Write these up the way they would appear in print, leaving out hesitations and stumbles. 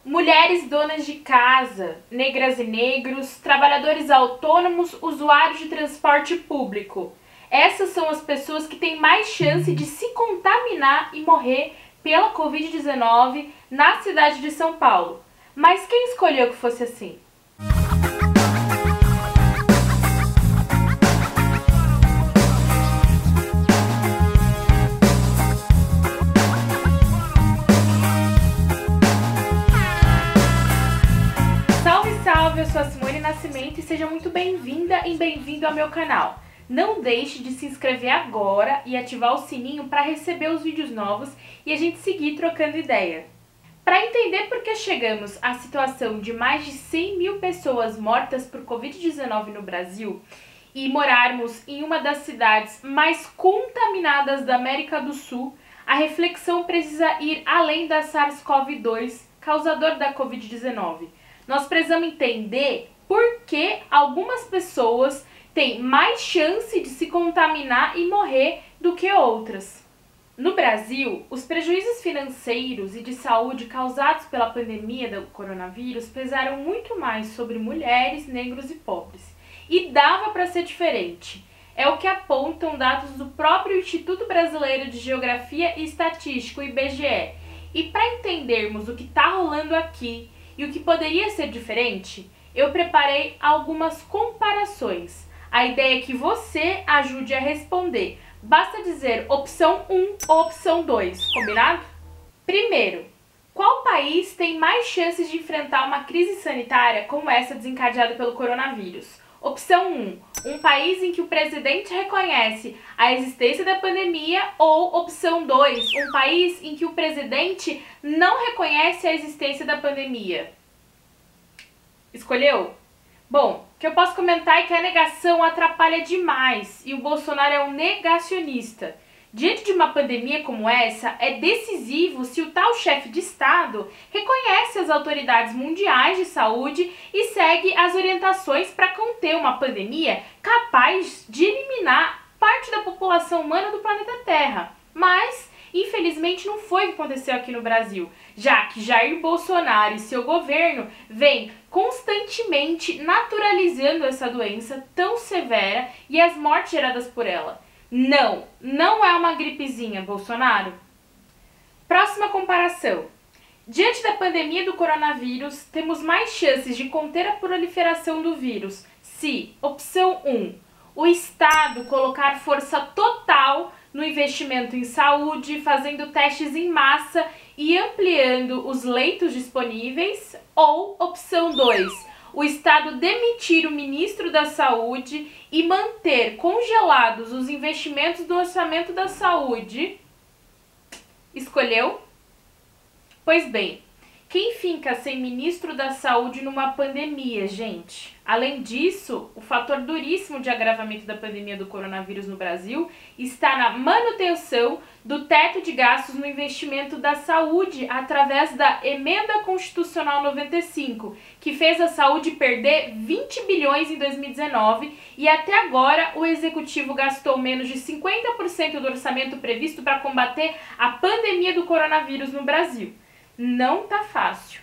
Mulheres donas de casa, negras e negros, trabalhadores autônomos, usuários de transporte público. Essas são as pessoas que têm mais chance de se contaminar e morrer pela Covid-19 na cidade de São Paulo. Mas quem escolheu que fosse assim? Salve, eu sou a Simone Nascimento e seja muito bem-vinda e bem-vindo ao meu canal. Não deixe de se inscrever agora e ativar o sininho para receber os vídeos novos e a gente seguir trocando ideia. Para entender por que chegamos à situação de mais de 100 mil pessoas mortas por Covid-19 no Brasil e morarmos em uma das cidades mais contaminadas da América do Sul, a reflexão precisa ir além da SARS-CoV-2, causador da Covid-19. Nós precisamos entender por que algumas pessoas têm mais chance de se contaminar e morrer do que outras. No Brasil, os prejuízos financeiros e de saúde causados pela pandemia do coronavírus pesaram muito mais sobre mulheres, negros e pobres. E dava para ser diferente. É o que apontam dados do próprio Instituto Brasileiro de Geografia e Estatística, o IBGE. E para entendermos o que está rolando aqui e o que poderia ser diferente, eu preparei algumas comparações. A ideia é que você ajude a responder. Basta dizer opção 1 ou opção 2, combinado? Primeiro, qual país tem mais chances de enfrentar uma crise sanitária como essa desencadeada pelo coronavírus? Opção 1, um país em que o presidente reconhece a existência da pandemia, ou opção 2, um país em que o presidente não reconhece a existência da pandemia. Escolheu? Bom, o que eu posso comentar é que a negação atrapalha demais e o Bolsonaro é um negacionista. Diante de uma pandemia como essa, é decisivo se o tal chefe de Estado reconhece as autoridades mundiais de saúde e segue as orientações para conter uma pandemia capaz de eliminar parte da população humana do planeta Terra. Mas, infelizmente, não foi o que aconteceu aqui no Brasil, já que Jair Bolsonaro e seu governo vêm constantemente naturalizando essa doença tão severa e as mortes geradas por ela. Não é uma gripezinha, Bolsonaro. Próxima comparação. Diante da pandemia do coronavírus, temos mais chances de conter a proliferação do vírus se, opção 1, o Estado colocar força total no investimento em saúde, fazendo testes em massa e ampliando os leitos disponíveis, ou opção 2, o Estado demitir o ministro da Saúde e manter congelados os investimentos do orçamento da saúde. Escolheu? Pois bem, quem fica sem ministro da Saúde numa pandemia, gente? Além disso, o fator duríssimo de agravamento da pandemia do coronavírus no Brasil está na manutenção do teto de gastos no investimento da saúde através da Emenda Constitucional 95, que fez a saúde perder 20 bilhões em 2019 e até agora o Executivo gastou menos de 50% do orçamento previsto para combater a pandemia do coronavírus no Brasil. Não tá fácil.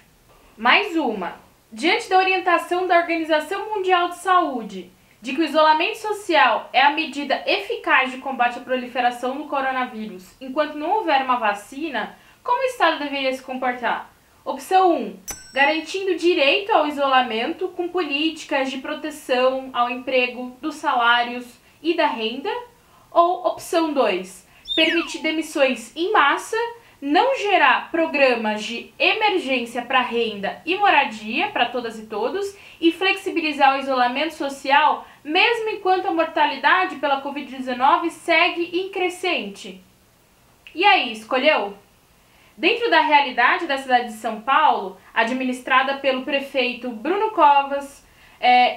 Mais uma. Diante da orientação da Organização Mundial de Saúde de que o isolamento social é a medida eficaz de combate à proliferação do coronavírus, enquanto não houver uma vacina, como o Estado deveria se comportar? Opção 1. Garantindo direito ao isolamento com políticas de proteção ao emprego, dos salários e da renda. Ou opção 2. Permitir demissões em massa, não gerar programas de emergência para renda e moradia para todas e todos e flexibilizar o isolamento social, mesmo enquanto a mortalidade pela Covid-19 segue em crescente. E aí, escolheu? Dentro da realidade da cidade de São Paulo, administrada pelo prefeito Bruno Covas,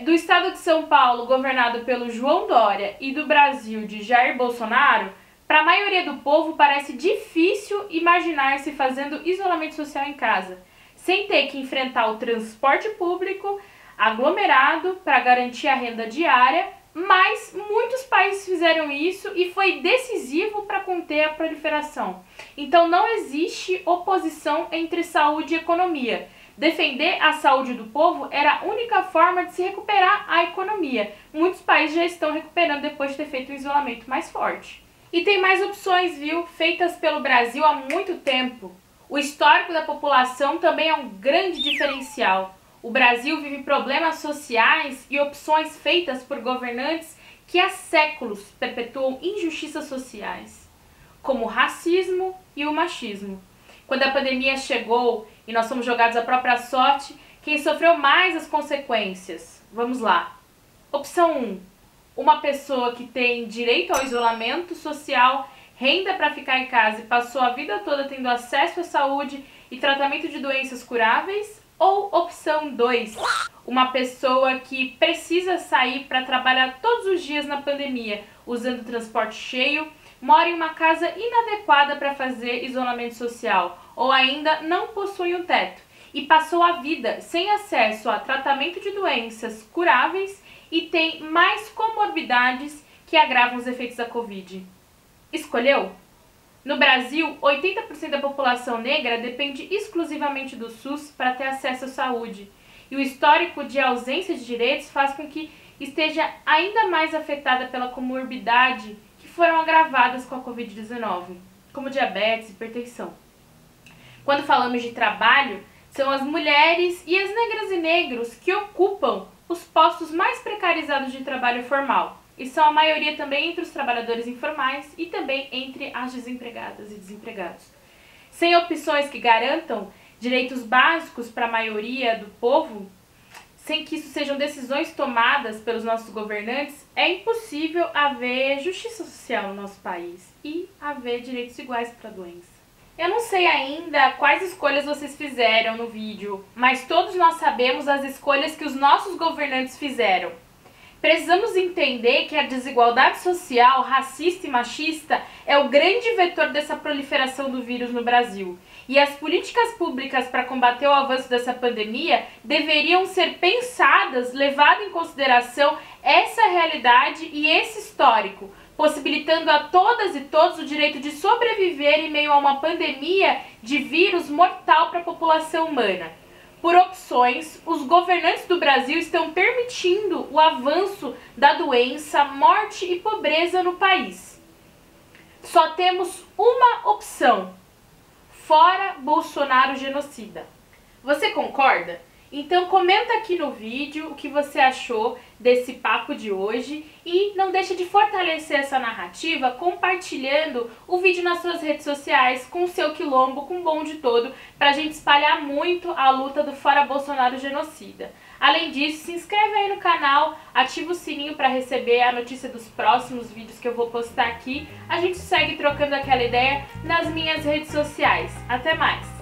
do estado de São Paulo, governado pelo João Dória, e do Brasil, de Jair Bolsonaro, para a maioria do povo parece difícil imaginar-se fazendo isolamento social em casa, sem ter que enfrentar o transporte público aglomerado para garantir a renda diária, mas muitos países fizeram isso e foi decisivo para conter a proliferação. Então não existe oposição entre saúde e economia. Defender a saúde do povo era a única forma de se recuperar a economia. Muitos países já estão recuperando depois de ter feito um isolamento mais forte. E tem mais opções, viu? Feitas pelo Brasil há muito tempo. O histórico da população também é um grande diferencial. O Brasil vive problemas sociais e opções feitas por governantes que há séculos perpetuam injustiças sociais, como o racismo e o machismo. Quando a pandemia chegou e nós fomos jogados à própria sorte, quem sofreu mais as consequências? Vamos lá. Opção 1. Uma pessoa que tem direito ao isolamento social, renda para ficar em casa e passou a vida toda tendo acesso à saúde e tratamento de doenças curáveis? Ou opção 2. Uma pessoa que precisa sair para trabalhar todos os dias na pandemia, usando transporte cheio, mora em uma casa inadequada para fazer isolamento social, ou ainda não possui um teto, e passou a vida sem acesso a tratamento de doenças curáveis e tem mais comorbidades que agravam os efeitos da Covid. Escolheu? No Brasil, 80% da população negra depende exclusivamente do SUS para ter acesso à saúde, e o histórico de ausência de direitos faz com que esteja ainda mais afetada pela comorbidade que foram agravadas com a Covid-19, como diabetes e hipertensão. Quando falamos de trabalho, são as mulheres e as negras e negros que ocupam os postos mais precarizados de trabalho formal, e são a maioria também entre os trabalhadores informais e também entre as desempregadas e desempregados. Sem opções que garantam direitos básicos para a maioria do povo, sem que isso sejam decisões tomadas pelos nossos governantes, é impossível haver justiça social no nosso país e haver direitos iguais para a doença. Eu não sei ainda quais escolhas vocês fizeram no vídeo, mas todos nós sabemos as escolhas que os nossos governantes fizeram. Precisamos entender que a desigualdade social, racista e machista é o grande vetor dessa proliferação do vírus no Brasil. E as políticas públicas para combater o avanço dessa pandemia deveriam ser pensadas, levando em consideração essa realidade e esse histórico, possibilitando a todas e todos o direito de sobreviver em meio a uma pandemia de vírus mortal para a população humana. Por opções, os governantes do Brasil estão permitindo o avanço da doença, morte e pobreza no país. Só temos uma opção: fora Bolsonaro genocida. Você concorda? Então comenta aqui no vídeo o que você achou desse papo de hoje e não deixe de fortalecer essa narrativa compartilhando o vídeo nas suas redes sociais, com o seu quilombo, com o bonde todo, pra gente espalhar muito a luta do Fora Bolsonaro genocida. Além disso, se inscreve aí no canal, ativa o sininho para receber a notícia dos próximos vídeos que eu vou postar aqui. A gente segue trocando aquela ideia nas minhas redes sociais. Até mais!